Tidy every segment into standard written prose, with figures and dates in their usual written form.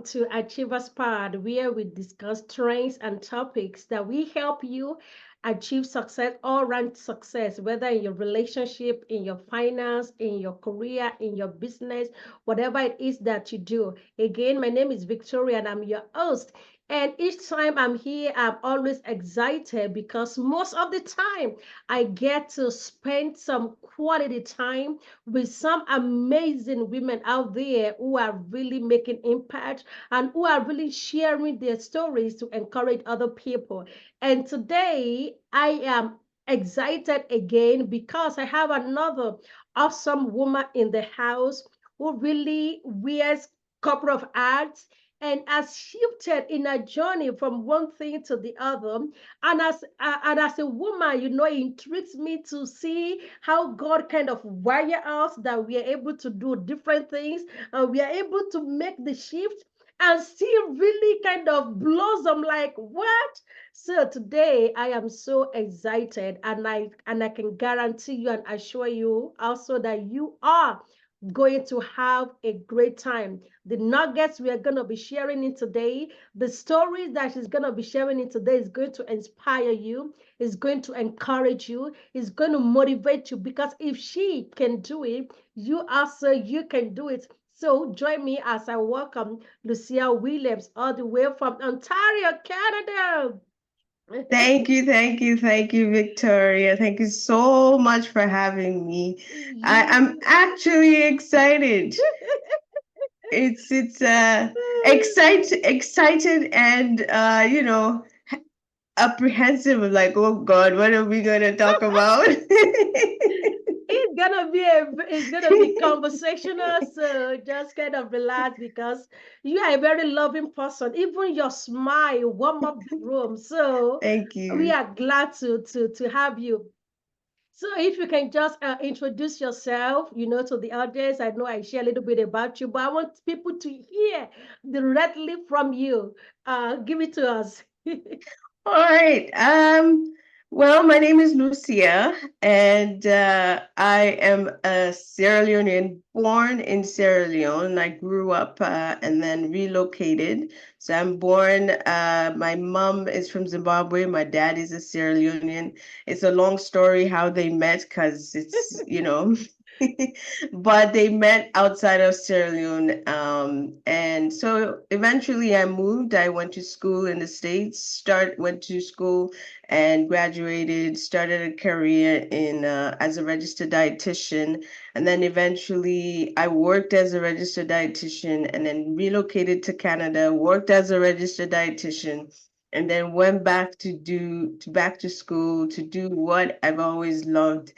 welcome to Achievers Pod, where we discuss trends and topics that we help you achieve success, all round success, whether in your relationship, in your finance, in your career, in your business, whatever it is that you do. Again, my name is Victoria and I'm your host. And each time I'm here, I'm always excited because most of the time I get to spend some quality time with some amazing women out there who are really making impact and who are really sharing their stories to encourage other people. And today I am excited again because I have another awesome woman in the house who really wears couple of hats and has shifted in a journey from one thing to the other. And as a woman, it intrigues me to see how God kind of wire us that we are able to do different things and we are able to make the shift and still really kind of blossom like what. So today I am so excited and I can guarantee you and assure you also that you are going to have a great time. The nuggets we are going to be sharing in today, the stories that she's going to be sharing in today is going to inspire you, is going to encourage you, is going to motivate you because if she can do it, you can do it. So join me as I welcome Lucia Williams all the way from Ontario, Canada. Thank you, Victoria. Thank you so much for having me. I'm You. actually excited. It's excited and apprehensive. Like, oh God, what are we gonna talk about? It's gonna be conversational, so just kind of relax because you are a very loving person. Even your smile warm up the room. So Thank we you. are glad to have you. So if you can just introduce yourself, to the audience. I know I share a little bit about you, but I want people to hear directly from you. Give it to us. All right. Well, my name is Lucia, and I am a Sierra Leonean, born in Sierra Leone. I grew up and then relocated. So I'm born. My mom is from Zimbabwe. My dad is a Sierra Leonean. It's a long story how they met because it's. But they met outside of Sierra Leone. And so eventually I moved. I went to school in the States, went to school and graduated, started a career in as a registered dietitian. And then eventually I worked as a registered dietitian and then relocated to Canada, worked as a registered dietitian and then went back to school to do what I've always loved.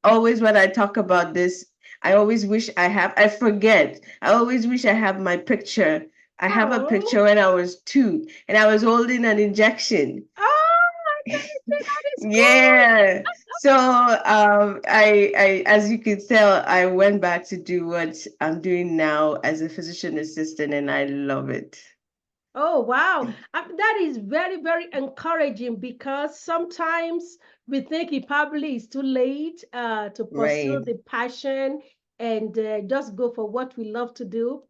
Always when I talk about this, I always wish I forget. I always wish I have my picture. I have a Oh, picture when I was 2 and I was holding an injection. oh my goodness, that is cool. Yeah. So as you could tell, I went back to do what I'm doing now as a physician assistant, and I love it. Oh, wow. That is very, very encouraging because sometimes we think it probably is too late to pursue Right. the passion and just go for what we love to do.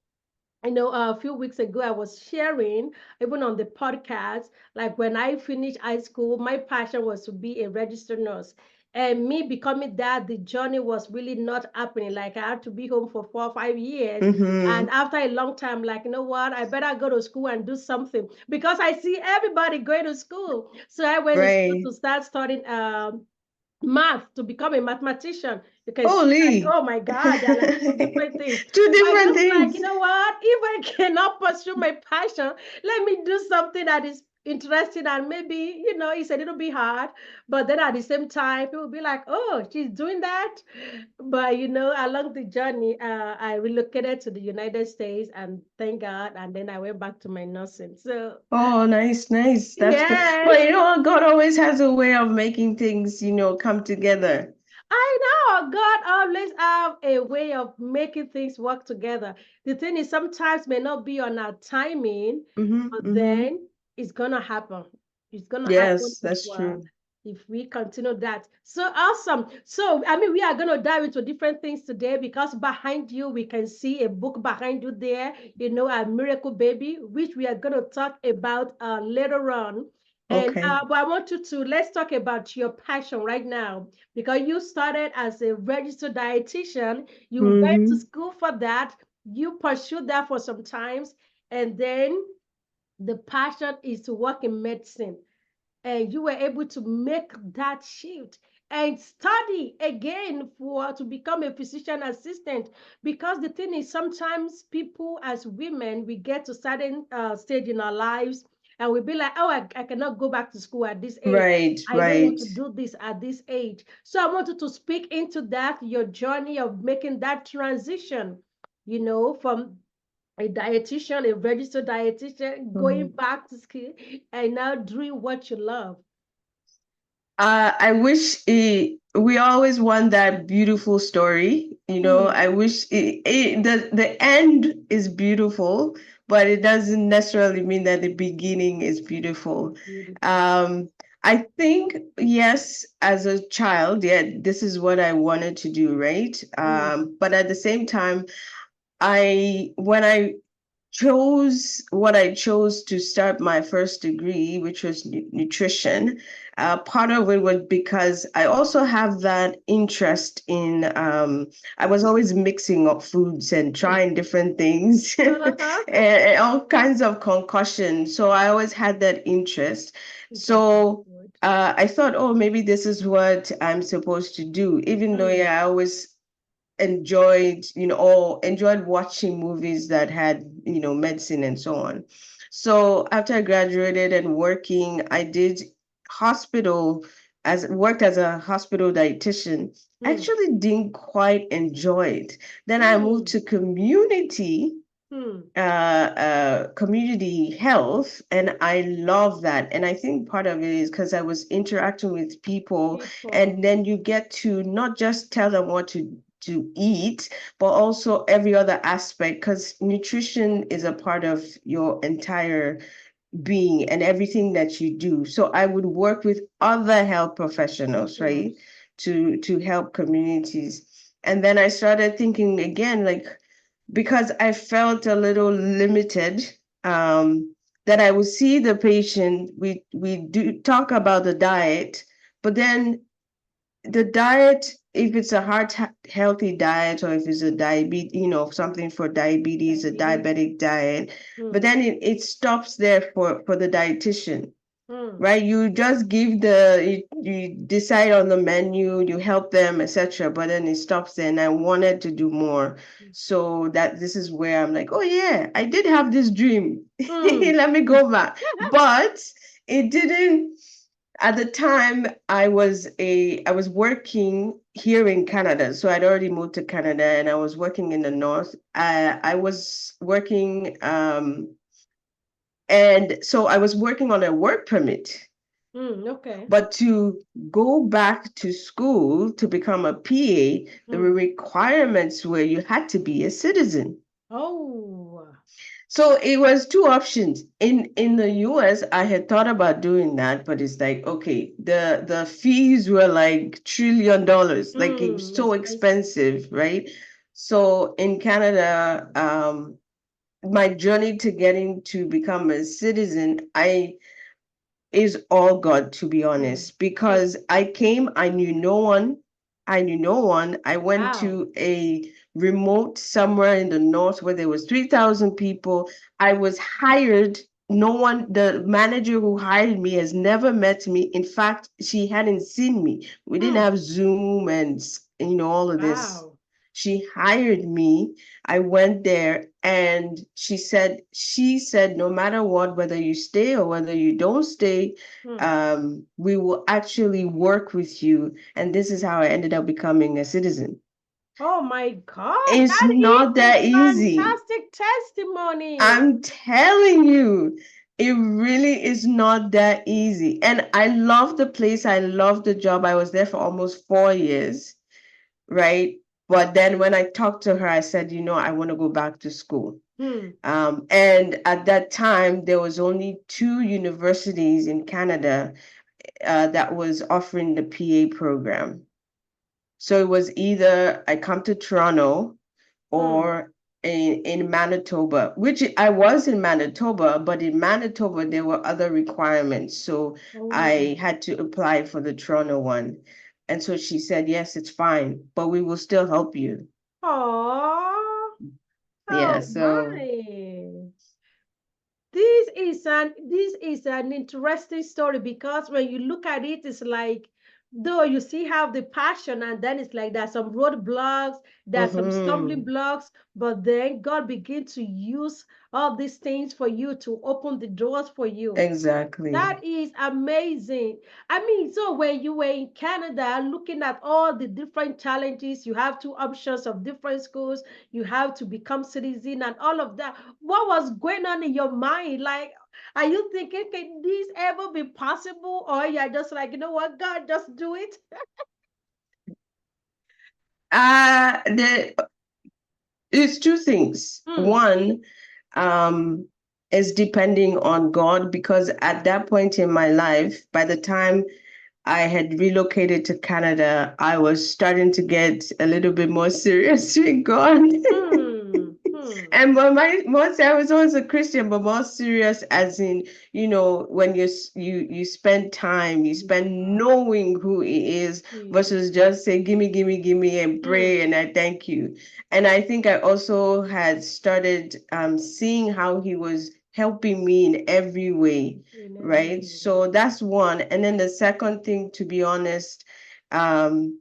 A few weeks ago, I was sharing, even on the podcast, like when I finished high school, my passion was to be a registered nurse. And me becoming that, the journey was really not happening. Like I had to be home for 4 or 5 years. And Mm-hmm. after a long time, like, you know what, I better go to school and do something because I see everybody going to school. So I went to school Right. to start studying math to become a mathematician. You can see like, Holy. oh my God, they're like two different things. Two But I different just like, you things. know what? If I cannot pursue my passion, let me do something that is interesting and maybe, it's a little bit hard. But then at the same time, people will be like, oh, she's doing that. But along the journey, I relocated to the United States and thank God. And then I went back to my nursing. So Oh, nice, nice. That's good. yes. But you know what? God always has a way of making things, come together. I know God always have a way of making things work together. The thing is, sometimes may not be on our timing, Mm-hmm. but Mm-hmm. then it's gonna happen. It's gonna happen Yes, if that's true. if we continue that. So awesome. So, I mean, we are going to dive into different things today because behind you, we can see a book behind you there, a miracle baby, which we are going to talk about later on. And Okay. but I want you to let's talk about your passion right now because you started as a registered dietitian. You went to Mm-hmm. school for that. You pursued that for some times, and then the passion is to work in medicine, and you were able to make that shift and study again for to become a physician assistant. Because the thing is, sometimes people as women, we get to certain stage in our lives and we'll be like, oh, I cannot go back to school at this age. Right, I don't want right. to do this at this age. So I wanted to speak into that, your journey of making that transition, from a dietitian, a registered dietitian, going Mhm. back to school and now doing what you love. I wish we always want that beautiful story. Mm, I wish the end is beautiful, but it doesn't necessarily mean that the beginning is beautiful. beautiful. Um, I think, yes, as a child, yeah, this is what I wanted to do, right? Mm, But at the same time, when I chose what I chose to start my first degree, which was nutrition. Part of it was because I also have that interest in, I was always mixing up foods and trying different things uh-huh. and all kinds of concussions. So I always had that interest. That is So good. I thought, oh, maybe this is what I'm supposed to do, even though, Mm, yeah, I always enjoyed watching movies that had, medicine and so on. So after I graduated and working, I did hospital worked as a hospital dietitian. mm, Actually didn't quite enjoy it. Then I moved mm, to mm. community health, and I love that. And I think part of it is because I was interacting with people, People. and then you get to not just tell them what to eat, but also every other aspect, because nutrition is a part of your entire being and everything that you do. So I would work with other health professionals, right, Professionals. to help communities. And then I started thinking again, like, because I felt a little limited, that I would see the patient, we do talk about the diet, but then the diet, if it's a healthy diet, or if it's a diabetes, something for diabetes, a Diabetes. diabetic diet, but Mm, then it stops there for the dietitian, mm, right? You just you decide on the menu, you help them, etc. But then it stops there, and I wanted to do more. So that this is where I'm like, oh yeah, I did have this dream. mm. Let me go back. But it didn't. At the time, I was working here in Canada, so I'd already moved to Canada, and I was working in the north. I was working, and so I was working on a work permit. Okay. But to go back to school to become a PA, the Mm. requirements were you had to be a citizen. Oh, So it was two options. In the US, I had thought about doing that, but it's like, okay, the fees were like $1 trillion. Like it was so expensive. expensive, right? So in Canada, my journey to getting to become a citizen, I is all God, to be Mm, honest, mm. because I came, I knew no one. I knew no one. I went Wow. to a remote somewhere in the north where there was 3,000 people. I was hired. No one, the manager who hired me has never met me. In fact, she hadn't seen me. We didn't Mm, have Zoom and, all of this. wow. She hired me. I went there, and she said, no matter what, whether you stay or whether you don't stay, Mm. we will actually work with you. And this is how I ended up becoming a citizen. Oh my God, It's that is not a that easy. fantastic testimony. I'm telling you, it really is not that easy. And I love the place. I love the job. I was there for almost 4 years, right? But then when I talked to her, I said, I want to go back to school. Hmm. And at that time, there was only two universities in Canada. that was offering the PA program. So it was either I come to Toronto or in Manitoba, which I was in Manitoba, but in Manitoba there were other requirements. So I had to apply for the Toronto one. And so she said, yes, it's fine, but we will still help you. Oh, Yeah, oh so my. This is an interesting story because when you look at it, it's like though you see have the passion, and then it's like there's some roadblocks, there's some stumbling blocks, but then God begins to use all these things for you to open the doors for you. exactly. That is amazing. I mean, so when you were in Canada, looking at all the different challenges, you have two options of different schools, you have to become citizen and all of that. What was going on in your mind? Like, are you thinking, can this ever be possible? Or you're just like, you know what, God, just do it? It's two things. One, is depending on God, because at that point in my life, by the time I had relocated to Canada, I was starting to get a little bit more serious with God. And once I was always a Christian, but more serious as in, when you spend time, you spend knowing who He is versus just say, gimme, gimme, gimme, and pray, and I thank you. And I think I also had started seeing how He was helping me in every way, right? So that's one. And then the second thing, to be honest,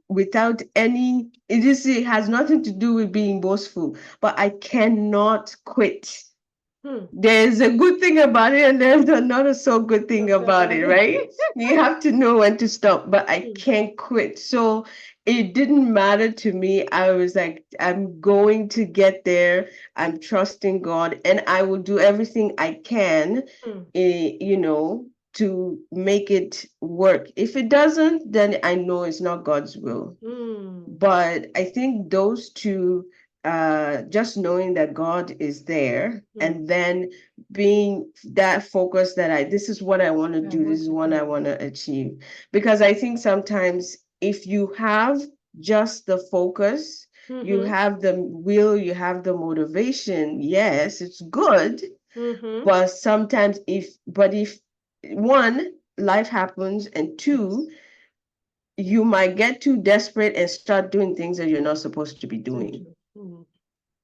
without it has nothing to do with being boastful, but I cannot quit. There's a good thing about it and there's not so good thing about it, right? You have to know when to stop, but I can't quit. So it didn't matter to me. I was like, I'm going to get there. I'm trusting God, and I will do everything I can, to make it work. If it doesn't, then I know it's not God's will. But I think those two, just knowing that God is there, and then being that focused that this is what I want to do, this is what I want to achieve. Because I think sometimes if you have just the focus, you have the will, you have the motivation, yes, it's good. But sometimes if one, life happens, and two, you might get too desperate and start doing things that you're not supposed to be doing.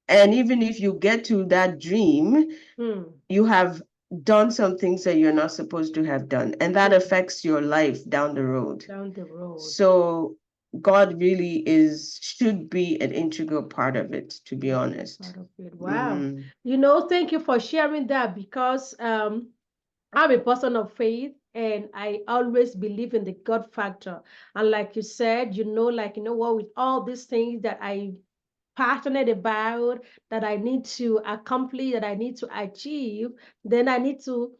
And even if you get to that dream, you have done some things that you're not supposed to have done, and that affects your life down the road. So God really should be an integral part of it, to be honest. Wow. Thank you for sharing that, because I'm a person of faith, and I always believe in the God factor. And like you said, what, with all these things that I passionate about, that I need to accomplish, that I need to achieve, then I need to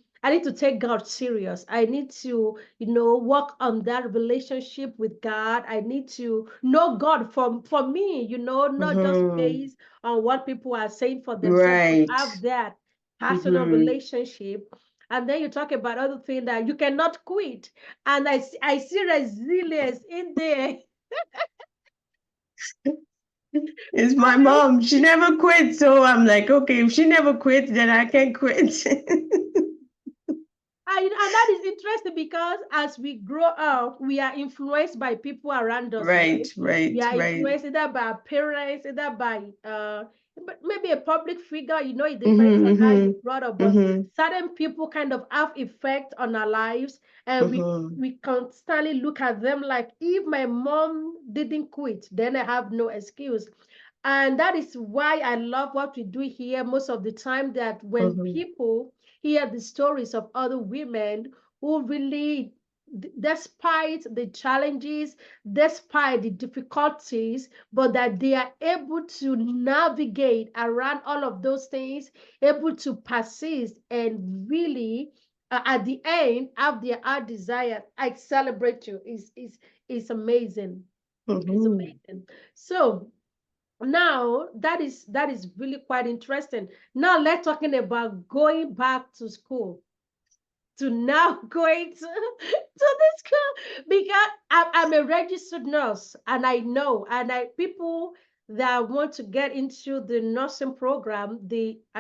take God serious. I need to, work on that relationship with God. I need to know God for me, not just based on what people are saying for themselves, but Right. have that personal relationship. And then you talk about other things that you cannot quit. And I see resilience in there. It's my mom. She never quit. So I'm like, okay, if she never quit, then I can quit. And that is interesting because as we grow up, we are influenced by people around us, Right, right? We are right. influenced either by our parents, either by but maybe a public figure, it depends on how you brought up, but certain people kind of have effect on our lives, and we constantly look at them like, if my mom didn't quit, then I have no excuse. And that is why I love what we do here most of the time, that when people hear the stories of other women who really, despite the challenges, despite the difficulties, but that they are able to navigate around all of those things, able to persist, and really, at the end, have their heart desire. I celebrate you. It's amazing. It's amazing. So now that is really quite interesting. Now let's talking about going back to school. to now going to this school because I'm a registered nurse and I know and I people that want to get into the nursing program,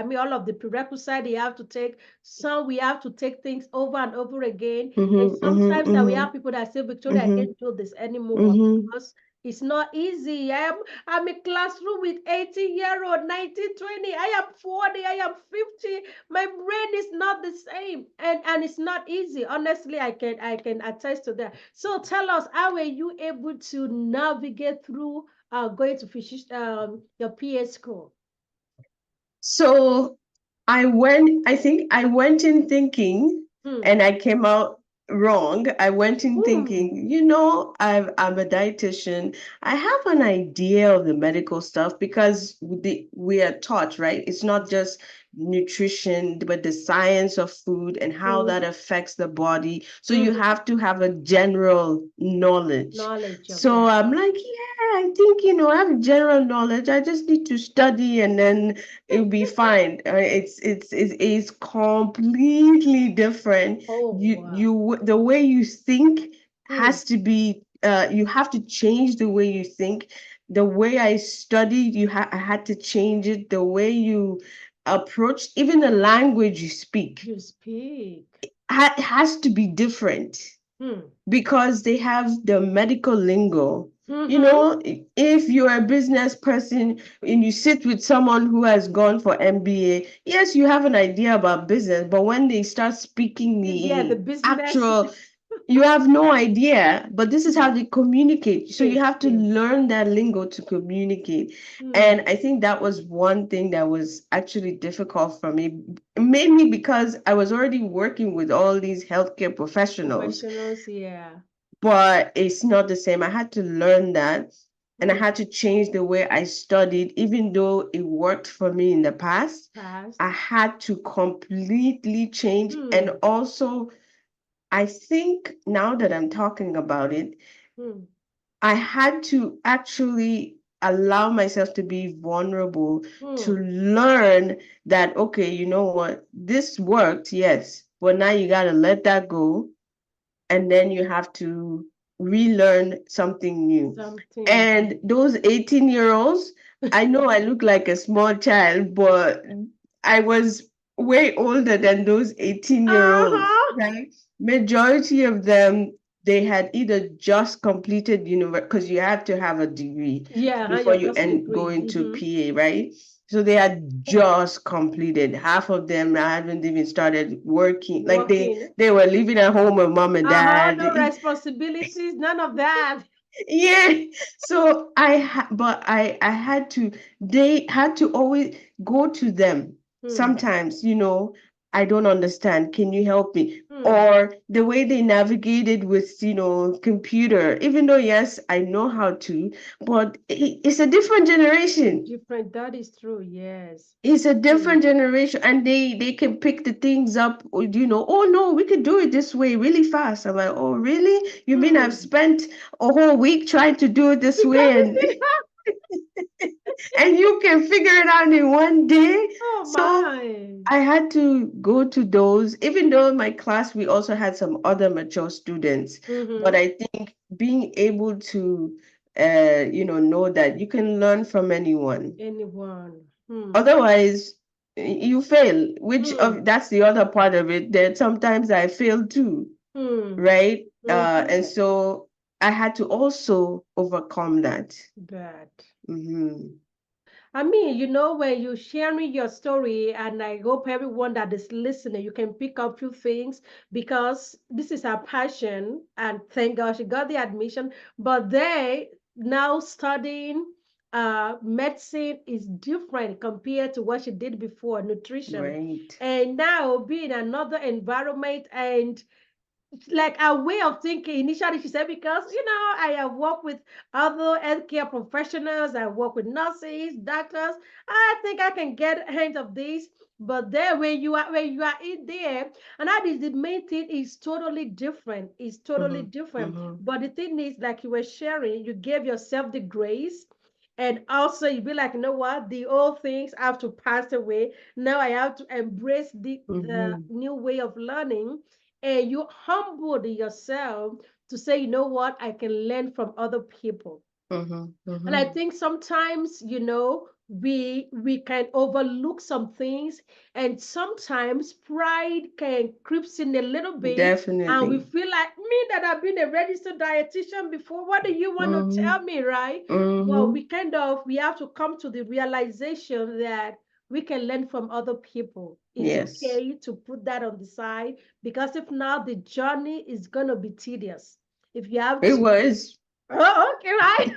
all of the prerequisites they have to take. Some we have to take things over and over again. And sometimes that we have people that say, Victoria, I can't do this anymore because it's not easy. I'm a classroom with 80-year-old, 19, 20. I am 40, I am 50. My brain is not the same. And it's not easy. Honestly, I can attest to that. So tell us, how were you able to navigate through going to your PA school? So I think I went in thinking and I came out wrong. I went in thinking, I'm a dietitian. I have an idea of the medical stuff because we are taught, right? It's not just nutrition, but the science of food and how that affects the body. So you have to have a general knowledge. Knowledge of So that. I'm like, yeah, I think, I have general knowledge. I just need to study and then it'll be fine. It's completely different. Oh, wow. The way you think has to be. You have to change the way you think. The way I studied, I had to change it. The way you approach, even the language you speak, You speak. has to be different Hmm. because they have the medical lingo. Mm-hmm. If you're a business person and you sit with someone who has gone for MBA, yes, you have an idea about business, but when they start speaking Yeah, the in business. actual, you have no idea, but this is how they communicate. So you have to Yes. learn that lingo to communicate. And Hmm. I think that was one thing that was actually difficult for me, mainly because I was already working with all these healthcare professionals, Professionals, yeah. but it's not the same. I had to learn that and I Hmm. had to change the way I studied, even though it worked for me in the past. Past. I had to completely change. And Hmm. also, I think now that I'm talking about it, Hmm. I had to actually allow myself to be vulnerable to Hmm. learn that, okay, you know what, this worked, yes, but now you got to let that go and then you have to relearn something new. Something. And those 18-year-olds, I know I look like a small child, but I was way older than those 18-year-olds, Uh-huh. right? Majority of them, they had either just completed university, because you have to have a degree Yeah, before your you first go degree. into PA, right? So they had just completed. Half of them hadn't even started working. Like Working. they were living at home with mom and Uh-huh. dad. No responsibilities, none of that. Yeah. So I had to, they had to always go to them. Hmm. Sometimes, I don't understand. Can you help me? Hmm. Or the way they navigated with, computer, even though, yes, I know how to, but it's a different generation. Different. That is true. Yes. It's a Hmm. different generation, and they can pick the things up, oh no, we could do it this way really fast. I'm like, oh really? You mean I've Hmm. spent a whole week trying to do it this Because way it and did and you can figure it out in one day? Oh So my. I had to go to those, even though in my class we also had some other mature students. But Mm-hmm. I think being able to know that you can learn from anyone. Anyone. Hmm. Otherwise, you fail, which Hmm. that's the other part of it, that sometimes I fail too, Hmm. right? Mm-hmm. And so I had to also overcome that. That. Hmm. When you sharing your story, and I hope everyone that is listening, you can pick up few things because this is her passion, and thank God she got the admission. But they now studying medicine is different compared to what she did before, nutrition. Right. And now being another environment and like a way of thinking. Initially, she said, because I have worked with other healthcare professionals, I work with nurses, doctors. I think I can get hand of this. But there, when you are in there, and that is the main thing, is totally different. It's totally Hmm. different. Hmm. But the thing is, like you were sharing, you gave yourself the grace. And also, you be like, you know what? The old things have to pass away. Now I have to embrace the Hmm. new way of learning and you humbled yourself to say, you know what, I can learn from other people. And I think sometimes, we can overlook some things, and sometimes pride can creeps in a little bit, and we Definitely. feel like, me that I've been a registered dietitian before, what do you want to tell me, right? But we have to come to the realization that we can learn from other people. It's Yes. okay to put that on the side, because if not, the journey is gonna be tedious. If you have It to, was. oh, okay, right?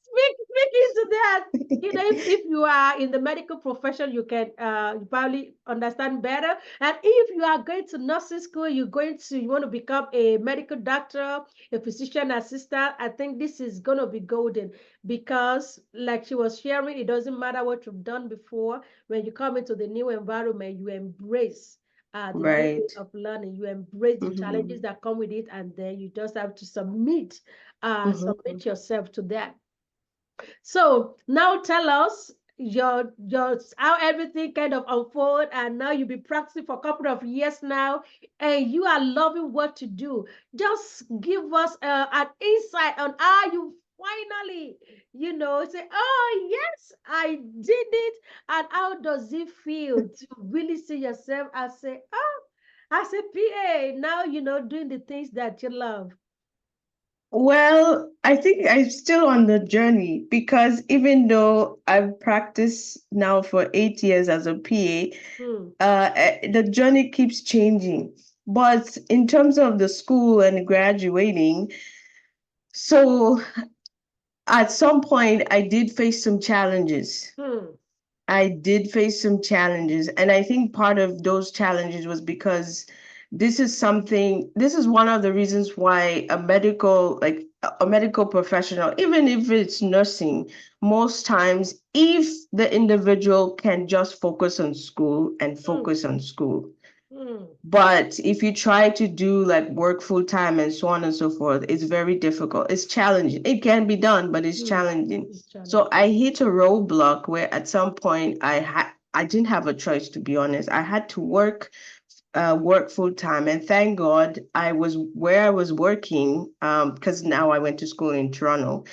Speaking to that, if you are in the medical profession, you can you probably understand better. And if you are going to nursing school, you want to become a medical doctor, a physician assistant. I think this is gonna be golden, because, like she was sharing, it doesn't matter what you've done before. When you come into the new environment, you embrace the new way Right. of learning. You embrace the challenges Mhm. that come with it, and then you just have to submit Mhm. yourself to that. So now tell us your how everything kind of unfold, and now you've been practicing for a couple of years now, and you are loving what to do. Just give us an insight on how you finally, say, oh yes, I did it, and how does it feel to really see yourself as say, oh, as a PA now, doing the things that you love. Well, I think I'm still on the journey because even though I've practiced now for 8 years as a PA, Hmm. the journey keeps changing. But in terms of the school and graduating, so at some point I did face some challenges. Hmm. I did face some challenges, and I think part of those challenges was because this is one of the reasons why a medical professional, even if it's nursing, most times, if the individual can just focus on school and Hmm. focus on school, Hmm. but if you try to do like work full time and so on and so forth, it's very difficult. It's challenging. It can be done, but it's Hmm. challenging. It's So challenging. I hit a roadblock where at some point I didn't have a choice, to be honest. I had to work full time, and thank God I was where I was working, because now I went to school in Toronto.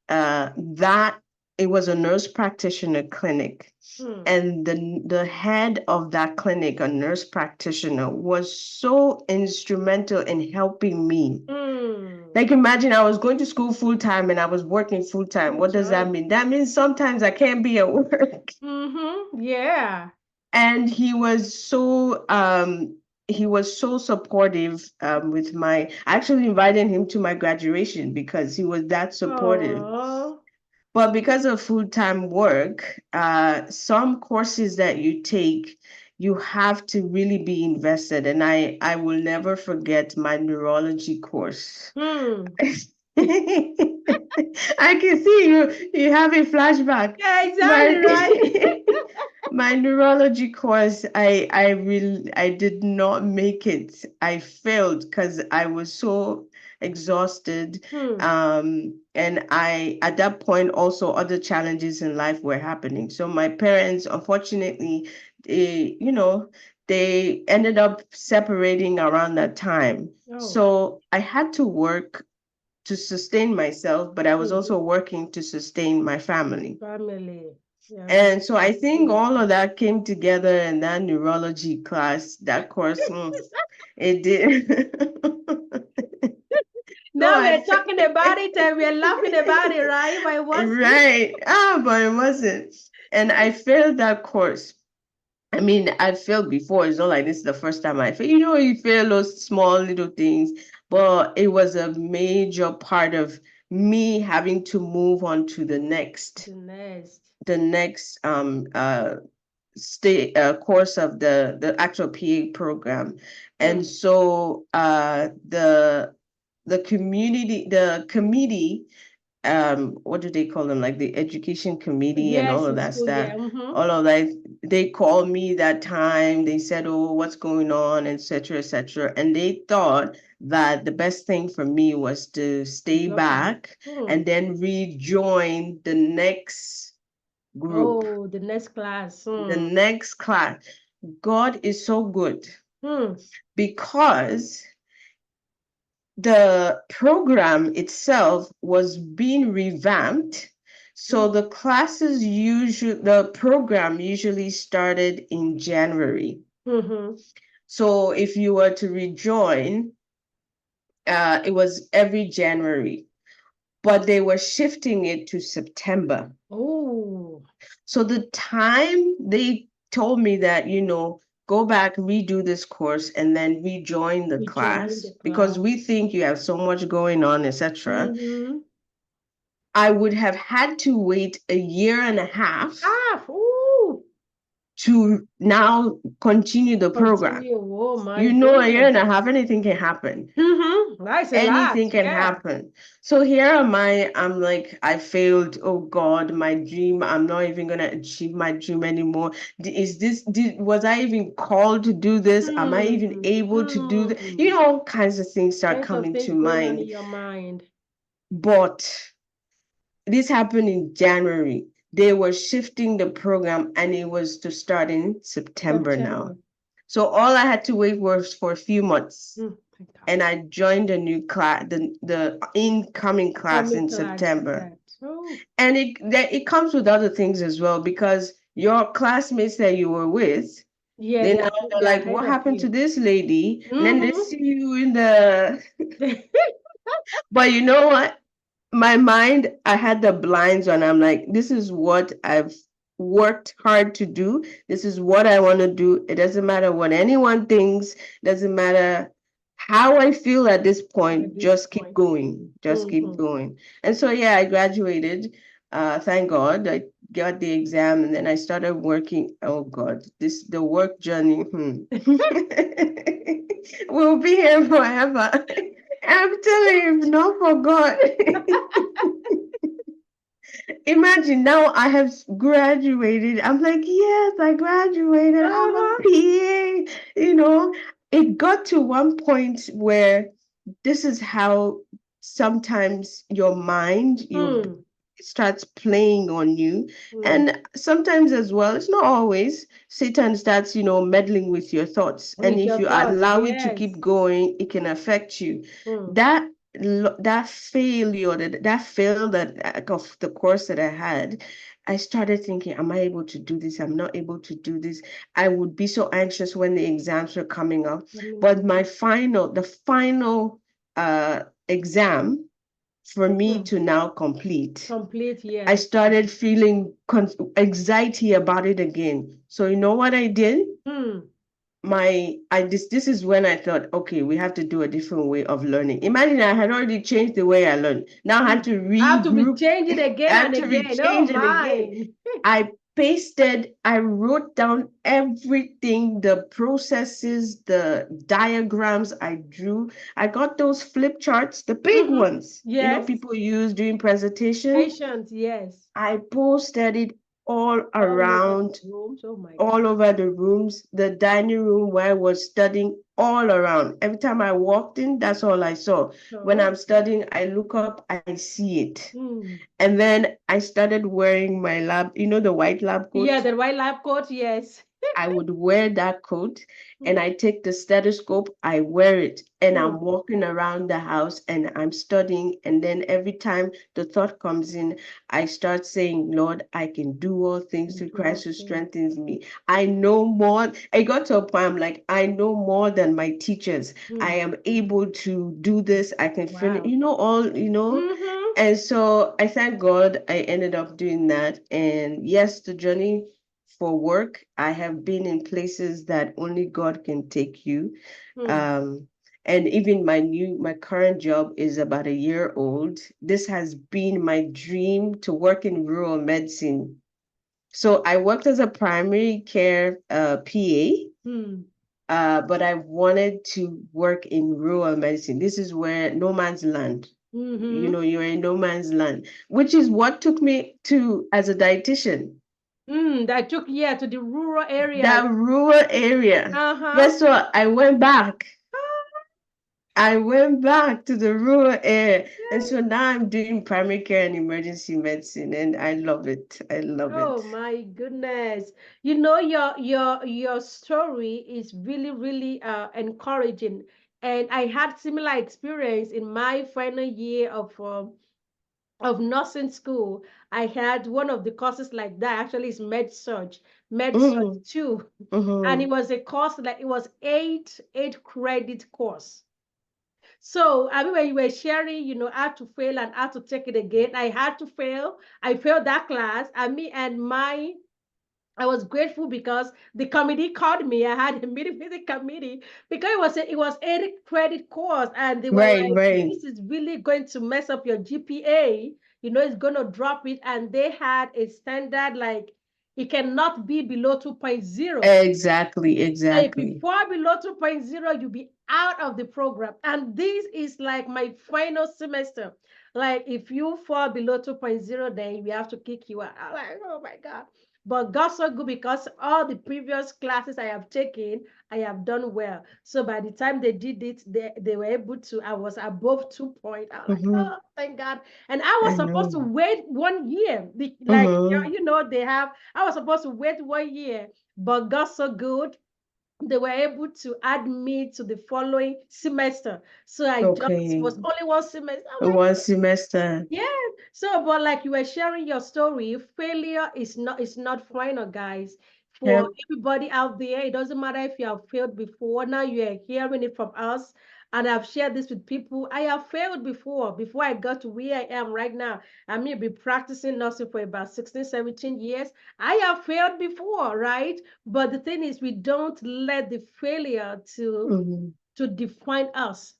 That it was a nurse practitioner clinic, Hmm. and the head of that clinic, a nurse practitioner, was so instrumental in helping me. Hmm. Like, imagine I was going to school full time and I was working full time. Full What does that time. mean? That means sometimes I can't be at work. Mm-hmm. Yeah. And he was so supportive, with my I actually invited him to my graduation because he was that supportive. Oh. But because of full-time work, some courses that you take, you have to really be invested. And I will never forget my neurology course. Hmm. I can see you have a flashback. Yeah, exactly My right. my neurology course, I did not make it. I failed because I was so exhausted. Hmm. And I at that point also other challenges in life were happening. So my parents, unfortunately, they ended up separating around that time. Oh. So I had to work to sustain myself, but I was Mm-hmm. also working to sustain my family. Family. Yeah. And so I think Mm. all of that came together in that neurology class, that course. It did. So Now we're talking about it and we're laughing about it, right? But it was. right. But it wasn't. And I failed that course. I mean, I failed before. It's not like this is the first time I failed. You fail those small little things, but it was a major part of me having to move on to The next. the next state course of the actual PA program. And Hmm. so the committee, what do they call them, like the education committee and all Yes, of in that school. stuff, Yeah. Mm-hmm. all of that, they called me that time. They said, oh, what's going on, etc., etc. And they thought that the best thing for me was to stay Drop out. back Hmm. and then rejoin the next group, Oh, the next class. the Hmm. next class. God is so good. because the program itself was being revamped. So the program usually started in January. So if you were to rejoin, it was every January, but they were shifting it to September. Oh. So the time they told me that, go back, redo this course, and then rejoin the class because we think you have so much going on, etc. I would have had to wait a year and a half to now continue the program. Oh my A year and a half, anything can happen. That's Anything can happen. So here am I'm like, I failed. Oh God, my dream. I'm not even gonna achieve my dream anymore. Was I even called to do this? Am I even able to do this? All kinds of things start coming to mind. In your mind. But this happened in January. They were shifting the program and it was to start in September now. So all I had to wait was for a few months. And I joined a new class, the incoming class in September. And it comes with other things as well, because your classmates that you were with, they're like, what happened to this lady? And then they see you in the but you know what? My mind, I had the blinds on. I'm like, this is what I've worked hard to do. This is what I want to do. It doesn't matter what anyone thinks, doesn't matter how I feel at this point. Just keep going. Just keep going. And so I graduated. Thank God. I got the exam and then I started working. Oh God, the work journey. We'll be here forever. I'm telling you, if not for God. Imagine now I have graduated. I'm like, yes, I graduated. I'm a PA. It got to one point where this is how sometimes your mind, starts playing on you. And sometimes as well, it's not always, Satan starts, meddling with your thoughts. And if you allow it to keep going, it can affect you. That failure, that fail of the course that I had, I started thinking, am I able to do this? I'm not able to do this. I would be so anxious when the exams were coming up. But the final exam for me to now complete, I started feeling anxiety about it again. So you know what I did? This is when I thought, okay, we have to do a different way of learning. Imagine I had already changed the way I learned. Now I had to regroup. Change it again and again. I wrote down everything, the processes, the diagrams I drew. I got those flip charts, the big ones, people use during presentations. Yes. I posted it all around, all over the rooms, the dining room where I was studying, all around. Every time I walked in, that's all I saw. When I'm studying, I look up, I see it. And then I started wearing my the white lab coat. Yeah, the white lab coat, yes. I would wear that coat and I take the stethoscope, I wear it, and I'm walking around the house and I'm studying. And then every time the thought comes in, I start saying, Lord, I can do all things through Christ who strengthens me. I know more. I got to a point, I'm like, I know more than my teachers. I am able to do this. I can finish, And so I thank God I ended up doing that. And yes, the journey for work, I have been in places that only God can take you. And even my current job is about a year old. This has been my dream, to work in rural medicine. So I worked as a primary care PA, but I wanted to work in rural medicine. This is where no man's land. You're in no man's land, which is what took me to as a dietitian. That took to the rural area. That rural area. Guess what? I went back. I went back to the rural area. And so now I'm doing primary care and emergency medicine, and I love it. I love Oh it. my goodness. You know, your story is really, really encouraging. And I had similar experience in my final year of nursing school. I had one of the courses like that. Actually, it's med surg Mm-hmm. too. And Mm-hmm. it was a course like it was eight credit course. So I mean, when you were sharing, how to fail and how to take it again, I had to fail. I failed that class. I mean, and I was grateful because the committee called me. I had a meeting with the committee because it was 8 credit course, and they were Right, like, right. "This is really going to mess up your GPA. It's going to drop it." And they had a standard like it cannot be below 2.0. Exactly, So if you exactly. fall below 2.0, you'll be out of the program. And this is like my final semester. Like if you fall below 2.0, then we have to kick you out. I'm like, oh my God. But God so good because all the previous classes I have taken, I have done well. So by the time they did it, they were able to, I was above 2 point. I was like, Mm-hmm. oh, thank God. And I was I supposed to know. wait 1 year. Like, Mm-hmm. I was supposed to wait 1 year, but God so good they were able to add me to the following semester. So I just was Okay. only one semester. I'm like, One semester. yeah. So, but like you were sharing your story, failure is not final, guys. For Yep. everybody out there, it doesn't matter if you have failed before. Now you are hearing it from us, and I've shared this with people. I have failed before I got to where I am right now. I mean, been practicing nursing for about 16, 17 years. I have failed before, right? But the thing is, we don't let the failure Mm-hmm. to define us.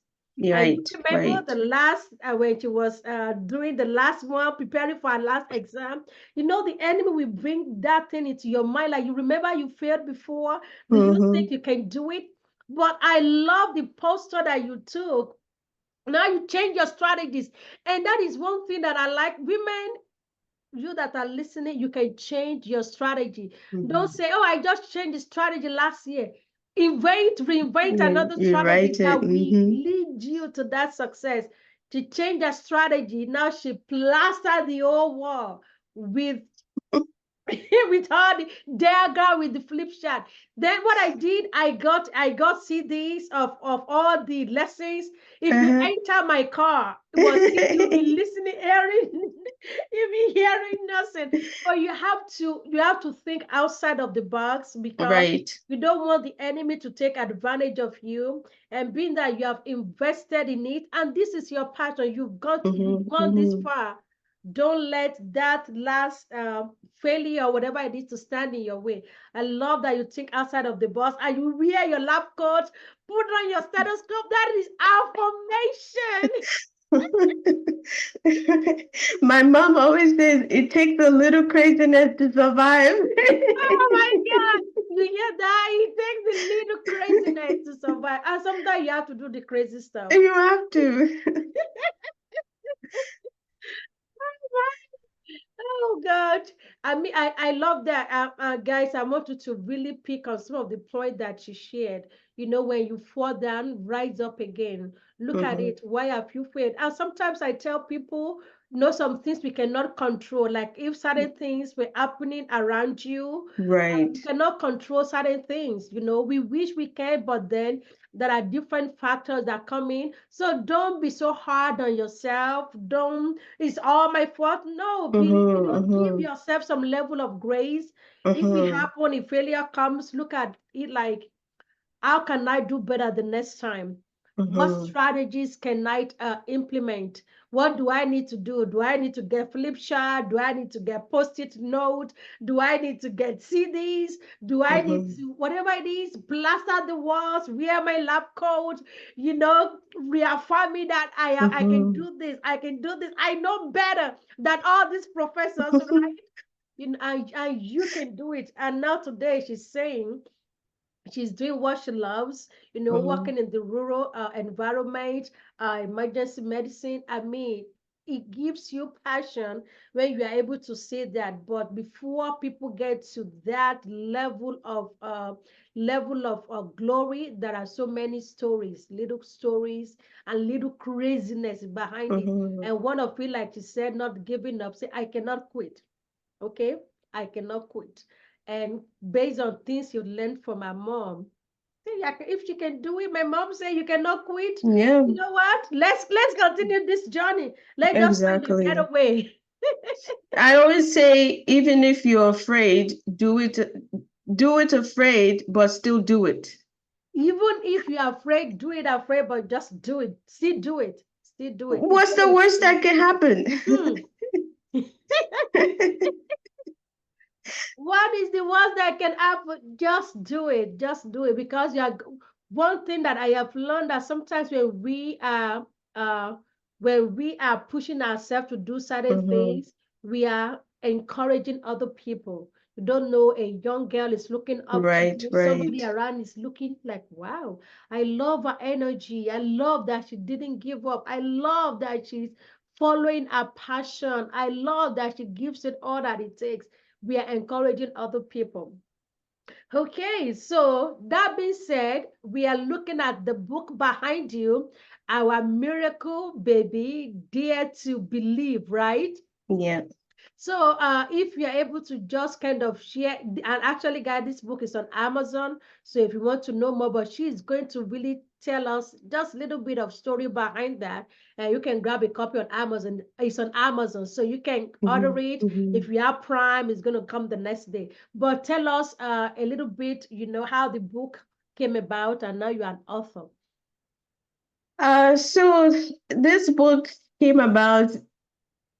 I Right, remember right. the last when she was doing the last one, preparing for her last exam. The enemy will bring that thing into your mind. Like you remember you failed before. Do you think Mm-hmm. you can do it? But I love the posture that you took. Now you change your strategies. And that is one thing that I like. Women, you that are listening, you can change your strategy. Don't Mm-hmm. say, oh, I just changed the strategy last year. Reinvent another You strategy write it. that will Mm-hmm. lead you to that success. To change that strategy, now she plastered the whole wall with with all the diagram with the flip chart. Then what I did, I got CDs of all the lessons. If you Uh-huh. enter my car, you'll be listening, hearing, you'll be hearing nothing. But you have to think outside of the box because Right. you don't want the enemy to take advantage of you. And being that you have invested in it, and this is your passion, you've Mm-hmm. gone this Mm-hmm. far. Don't let that last failure or whatever it is to stand in your way. I love that you think outside of the box and you wear your lab coat, put on your stethoscope. That is affirmation. My mom always says it takes a little craziness to survive. Oh my God. You hear that? It takes a little craziness to survive. And sometimes you have to do the crazy stuff. You have to. Oh God. I mean, I love that. Guys, I want you to really pick on some of the point that she shared. When you fall down, rise up again. Look at Mm-hmm. it. Why have you failed? And sometimes I tell people, some things we cannot control. Like if certain things were happening around you, Right. you cannot control certain things. We wish we can, but then there are different factors that come in. So don't be so hard on yourself. Don't, it's all my fault. No, Mm-hmm. give Mm-hmm. yourself some level of grace. If it Mm-hmm. happen, if failure comes, look at it like, how can I do better the next time? What Mm-hmm. strategies can I implement? What do I need to do? Do I need to get flip chart? Do I need to get post-it note? Do I need to get CDs? Do I need Mm-hmm. to, whatever it is, plaster the walls, wear my lab coat, reaffirm me that I can Mm-hmm. do this, I can do this. I know better than all these professors, right? And you can do it. And now today she's saying, she's doing what she loves, Mm-hmm. working in the rural environment, emergency medicine. I mean, it gives you passion when you are able to say that. But before people get to that level of glory, there are so many stories and little craziness behind it. Mm-hmm. And one of it, like you said, not giving up, say, I cannot quit. Okay, I cannot quit. And based on things you learned from my mom, say, if she can do it, my mom say you cannot quit. Yeah, You know what? Let's continue this journey. Let's just find a exactly. getaway. I always say, even if you're afraid, do it afraid, but still do it. Even if you're afraid, do it afraid, but just do it. Still do it. Still do it. It's What's going the to worst change. that can happen? Hmm. What is the worst that can happen? Just do it. Just do it because you are. One thing that I have learned that sometimes uh when we are pushing ourselves to do certain Mm-hmm. things, we are encouraging other people. You don't know, a young girl is looking up to Right, you. right. Somebody around is looking like, wow, I love her energy. I love that she didn't give up. I love that she's following her passion. I love that she gives it all that it takes. We are encouraging other people. Okay, so that being said, we are looking at the book behind you, Our Miracle Baby, Dare to Believe, right? Yeah. So if you're able to just kind of share, and actually, guys, this book is on Amazon. So if you want to know more, but she is going to really tell us just a little bit of story behind that. And you can grab a copy on Amazon. It's on Amazon, so you can Mm-hmm. order it. Mm-hmm. If you have Prime, it's going to come the next day. But tell us a little bit, how the book came about, and now you're an author. So this book came about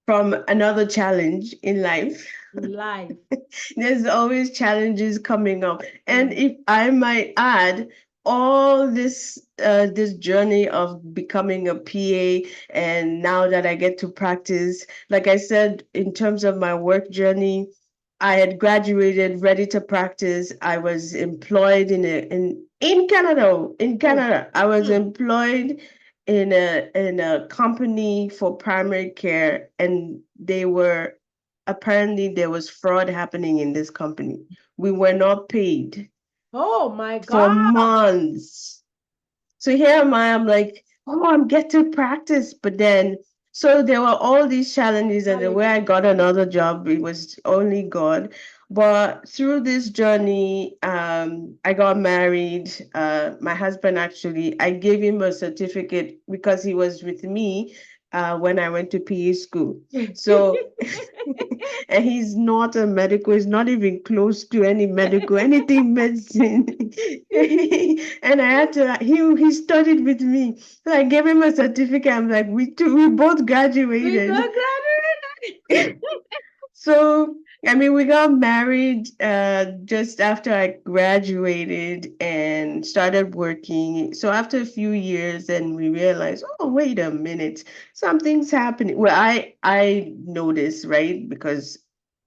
from another challenge in life. Live. There's always challenges coming up. And Mm. if I might add, all this journey of becoming a PA, and now that I get to practice, like I said, in terms of my work journey, I had graduated, ready to practice. I was employed in Canada. In Mm. Canada, I was Mm. employed in a company for primary care, and they were apparently there was fraud happening in this company. We were not paid Oh my for God. months. So here am I, I'm like, oh, I'm get to practice. But then, so there were all these challenges, and the way I got another job, it was only God. But through this journey, I got married. My husband actually, I gave him a certificate because he was with me when I went to PA school. So and he's not a medical, he's not even close to any medical, anything medicine. And I had to, he studied with me. So I gave him a certificate. I'm like, we both We graduated. got graduated. So, I mean, we got married just after I graduated and started working. So after a few years, then we realized, oh, wait a minute, something's happening. Well, I noticed, right? Because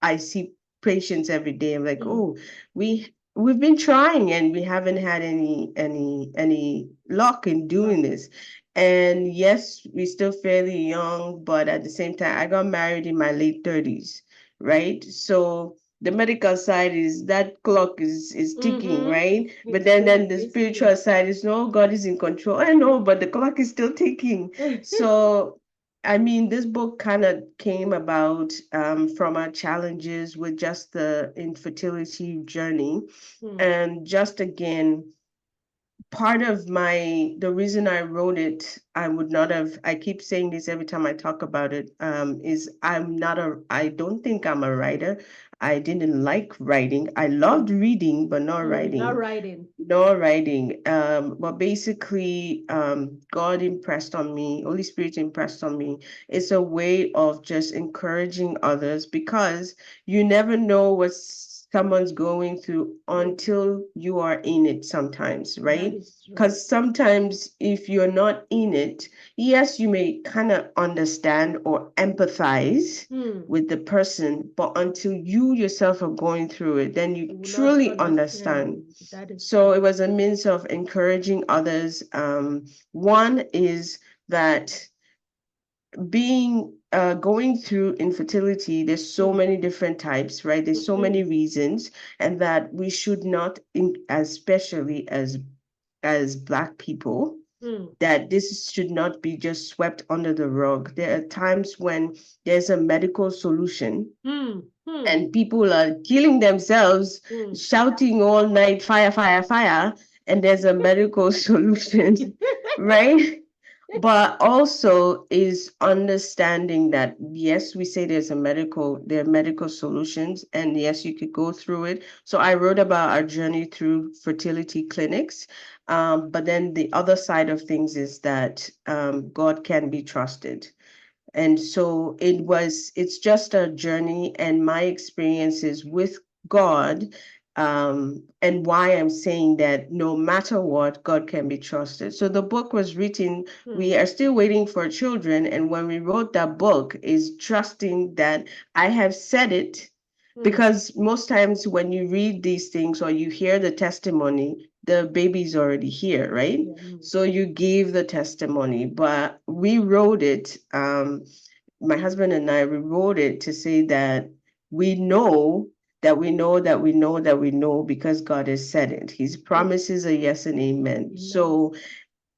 I see patients every day. I'm like, Mm, oh, we've been trying and we haven't had any luck in doing love. this. And yes, we're still fairly young, but at the same time, I got married in my late 30s, right? So the medical side is that clock is ticking, Mm-hmm. right? But It's then going the basically. spiritual side is no, God is in control. I know, but the clock is still ticking. So I mean, this book kind of came about from our challenges with just the infertility journey, Mm, and just again part of the reason I wrote it, I would not have, I keep saying this every time I talk about it, is I don't think I'm a writer. I didn't like writing. I loved mm, reading, but not not writing. writing. No writing. But basically, God impressed on me, Holy Spirit impressed on me. It's a way of just encouraging others, because you never know what someone's going through Mm, until you are in it sometimes, that right? is true. Because sometimes if you're not in it, yes, you may kind of understand or empathize Mm, with the person, but until you yourself are going through it, then you you will not truly understand. understand. That is So true. it was a means of encouraging others. One is that being going through infertility, there's so many different types, right? There's so many reasons, and that we should not, especially as Black people, that this should not be just swept under the rug. There are times when there's a medical solution and people are killing themselves, shouting all night, fire, fire, fire, and there's a medical solution, right? But also is understanding that yes, we say there are medical solutions, and yes, you could go through it. So I wrote about our journey through fertility clinics. But then the other side of things is that God can be trusted. And so it's just a journey, and my experiences with God, and why I'm saying that no matter what, God can be trusted. So the book was written, we are still waiting for children. And when we wrote that book, is trusting that I have said it. Because most times when you read these things or you hear the testimony, the baby's already here, right? So you give the testimony, but we wrote it. My husband and I, we wrote it to say that we know that we know that we know that we know because God has said it. His promises are yes and amen. So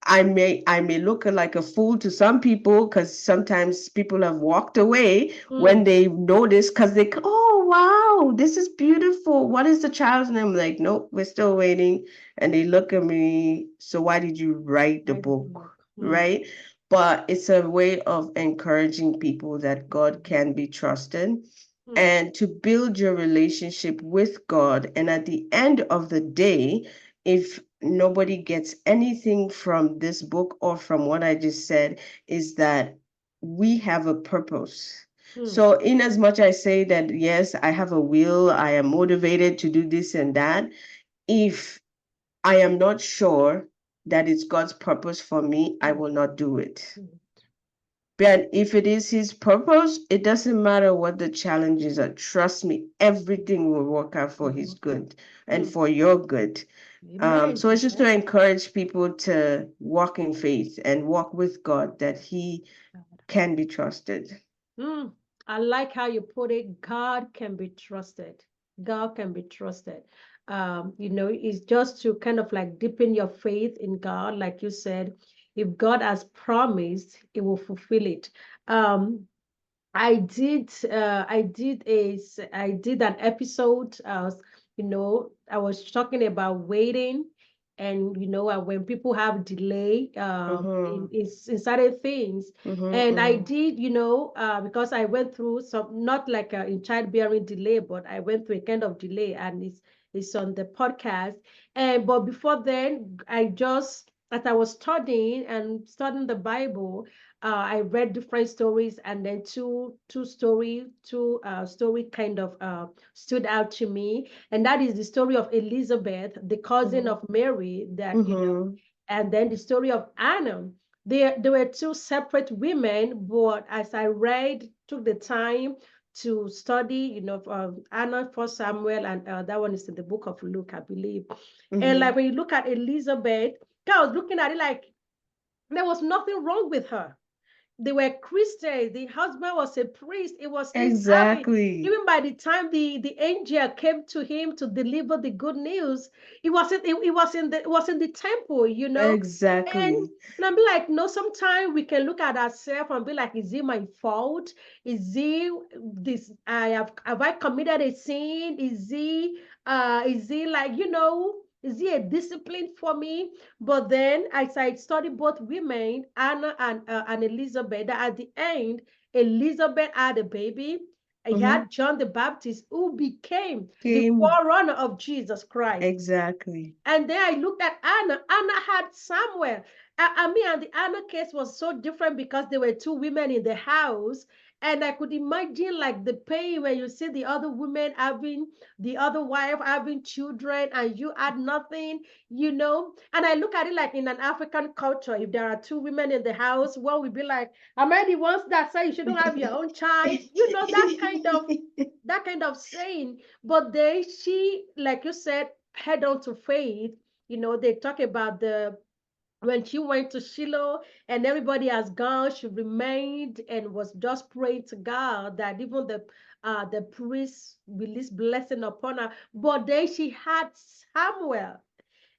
I may look like a fool to some people, because sometimes people have walked away when they notice, because oh wow, this is beautiful. What is the child's name? I'm like, nope, we're still waiting. And they look at me, so why did you write the book? Right? But it's a way of encouraging people that God can be trusted and to build your relationship with God. And at the end of the day, if nobody gets anything from this book or from what I just said, is that we have a purpose. So in as much I say that, yes, I have a will, I am motivated to do this and that, if I am not sure that it's God's purpose for me, I will not do it. But if it is his purpose, it doesn't matter what the challenges are. Trust me, everything will work out for his good and for your good. So it's just to encourage people to walk in faith and walk with God, that he can be trusted. I like how you put it. God can be trusted. God can be trusted. It's just to kind of like deepen your faith in God. Like you said, if God has promised, He will fulfill it. I did an episode. I was talking about waiting, and when people have delay in certain things, and I did, because I went through some, not like in childbearing delay, but I went through a kind of delay, and it's on the podcast. And but before then, as I was studying the Bible, I read different stories, and then two story kind of stood out to me, and that is the story of Elizabeth, the cousin of Mary, and then the story of Anna. There were two separate women, but as I took the time to study, Anna, First Samuel, and that one is in the book of Luke, I believe. And like when you look at Elizabeth, I was looking at it like there was nothing wrong with her. They were Christians. The husband was a priest. It was his habit. Even by the time the angel came to him to deliver the good news, it was in the temple, Exactly. And I'm like, no, sometimes we can look at ourselves and be like, is it my fault? Is it this? Have I committed a sin? Is it like, is it a discipline for me? But then, as I studied both women, Anna and Elizabeth, that at the end, Elizabeth had a baby. I had John the Baptist, who became the forerunner of Jesus Christ. Exactly. And then I looked at Anna. Anna had Samuel. And the Anna case was so different because there were two women in the house. And I could imagine like the pain when you see the other women having, the other wife having children, and you had nothing. And I look at it like in an African culture, if there are two women in the house, one would be like, am I the ones that say you shouldn't have your own child? That kind of saying. But then she, like you said, head on to faith. They talk about when she went to Shiloh and everybody has gone, she remained and was just praying to God that even the priest released blessing upon her. But then she had Samuel,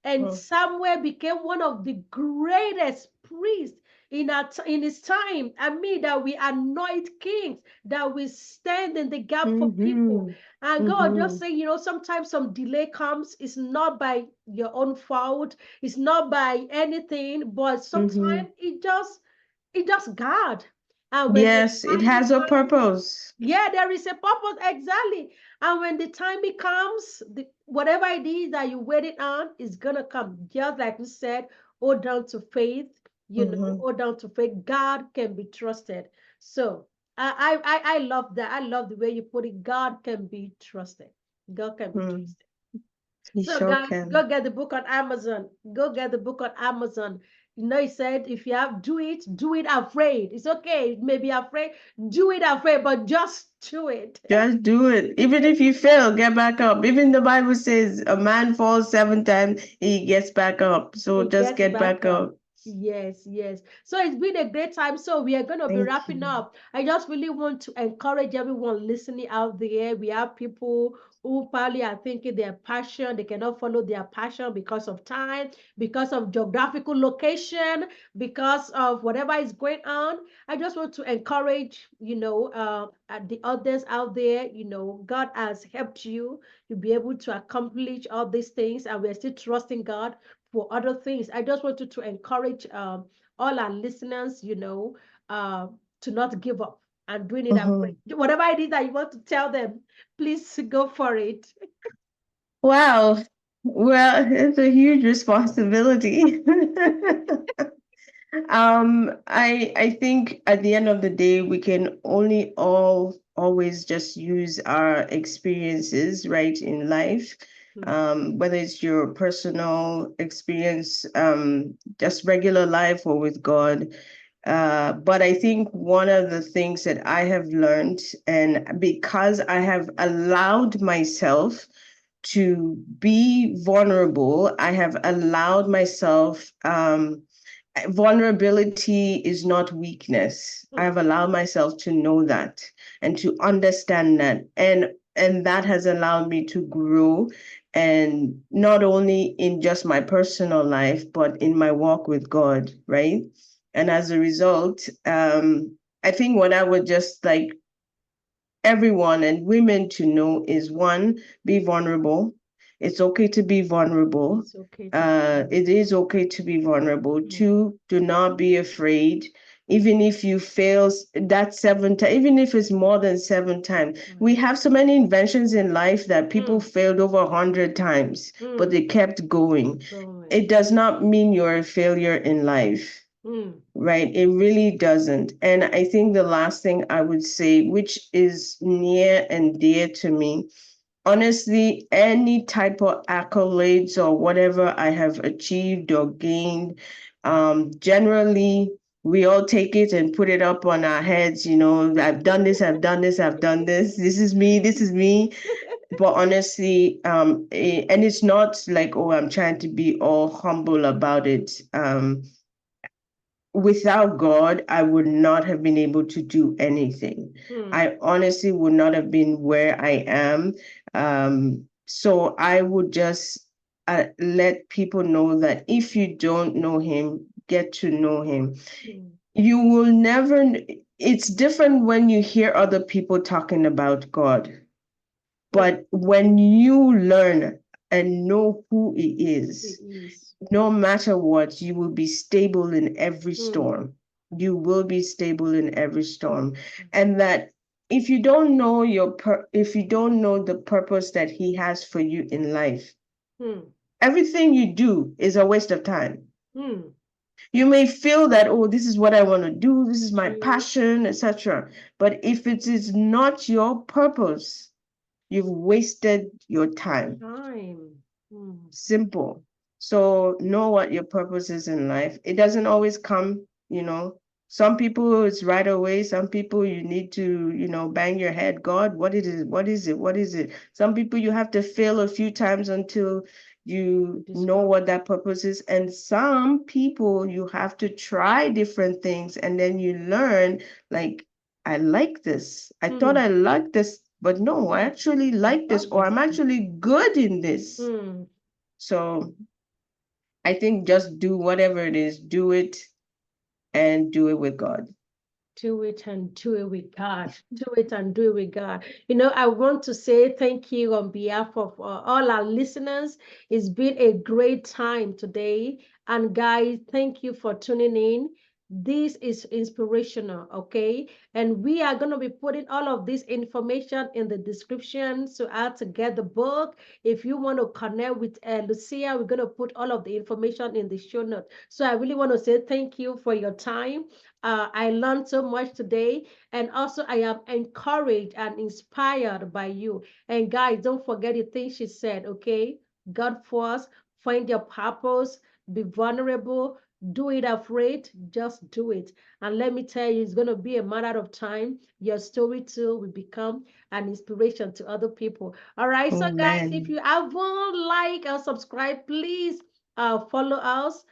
and Mm. Samuel became one of the greatest priests in his time. I mean, that we anoint kings, that we stand in the gap for people. Mhm. And God just Mhm. say, sometimes some delay comes. It's not by your own fault. It's not by anything, but Mhm. sometimes it just God. And when the Yes, it timing has a comes, purpose. yeah, there is a purpose, exactly. And when the time it comes, whatever it is that you waited on is gonna come. Just like we said, hold on to faith, Mhm. hold on to faith. God can be trusted. So I love that. I love the way you put it. God can be trusted. God can be Mm. trusted. You So sure guys, go can. get the book on Amazon. Go get the book on Amazon. He said, if you have, do it afraid. It's okay. It may be afraid. Do it afraid, but just do it. Just do it. Even if you fail, get back up. Even the Bible says a man falls 7 times, he gets back up. So It just gets get back back up. up. Yes, yes. So it's been a great time. So we are going to be Thank wrapping you. up. I just really want to encourage everyone listening out there. We have people who probably are thinking their passion, they cannot follow their passion because of time, because of geographical location, because of whatever is going on. I just want to encourage, the others out there, God has helped you to be able to accomplish all these things, and we're still trusting God for other things. I just wanted to encourage all our listeners, uh, to not give up and doing it afraid. Mhm. Whatever it is that you want to tell them, please go for it. Wow. Well, it's a huge responsibility. I think at the end of the day, we can only always just use our experiences, right, in life. Hmm, Whether it's your personal experience, just regular life or with God. But I think one of the things that I have learned, and because I have allowed myself to be vulnerable, I have allowed myself, vulnerability is not weakness. I hmm, have allowed myself to know that and to understand that. And that has allowed me to grow, and not only in just my personal life, but in my walk with God, right? And as a result, I think what I would just like everyone and women to know is, one, be vulnerable. It's okay to be vulnerable. it's okay to be It vulnerable. is okay to be vulnerable. Hmm, Two, do not be afraid. Even if you fail that 7 times, even if it's more than 7 times, we right. have so many inventions in life that people Hmm, failed over 100 times, but hmm, they kept going. going. It does not mean you're a failure in life, Hmm, right? It really doesn't. And I think the last thing I would say, which is near and dear to me, honestly, any type of accolades or whatever I have achieved or gained, generally, we all take it and put it up on our heads. I've done this, I've done this, I've done this. This is me, this is me. But honestly, and it's not like, oh, I'm trying to be all humble about it. Without God, I would not have been able to do anything. hmm, I honestly would not have been where I am. So I would just let people know that if you don't know Him, get to know Him. hmm, You will never, it's different when you hear other people talking about God. hmm. But when you learn and know who He It is, is. no matter what, you will be stable in every Hmm, storm. You will be stable in every storm. hmm, And that if you don't know if you don't know the purpose that He has for you in life, hmm, everything you do is a waste of time. hmm. You may feel that, oh, this is what I want to do, this is my True. passion, etc. But if it is not your purpose, you've wasted your time. Time. Hmm, Simple. So know what your purpose is in life. It doesn't always come. Some people it's right away. Some people you need to bang your head. God, what it is, what is it? What is it? Some people you have to fail a few times until you know what that purpose is. And some people, you have to try different things and then you learn, like, I like this. I thought I liked this, but no, I actually like this, or I'm actually good in this. So I think just do whatever it is, do it and do it with God. Do it and do it with God. Do it and do it with God. You know, I want to say thank you on behalf of all our listeners. It's been a great time today. And guys, thank you for tuning in. This is inspirational, okay? And we are going to be putting all of this information in the description so how to get the book. If you want to connect with Lucia, we're going to put all of the information in the show notes. So I really want to say thank you for your time. I learned so much today, and also I am encouraged and inspired by you. And guys, don't forget the things she said, okay? God first, find your purpose, be vulnerable, do it afraid, just do it. And let me tell you, it's going to be a matter of time. Your story too will become an inspiration to other people. All right, so guys, if you haven't like or subscribe, please follow us.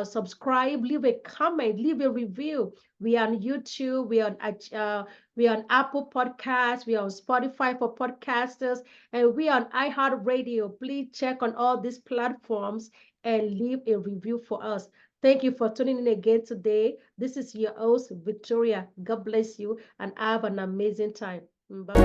Subscribe, leave a comment, leave a review. We are on YouTube, we are on Apple Podcasts, we are on Spotify for podcasters, and we are on iHeart Radio. Please check on all these platforms and leave a review for us. Thank you for tuning in again today. This is your host, Victoria. God bless you and have an amazing time. Bye.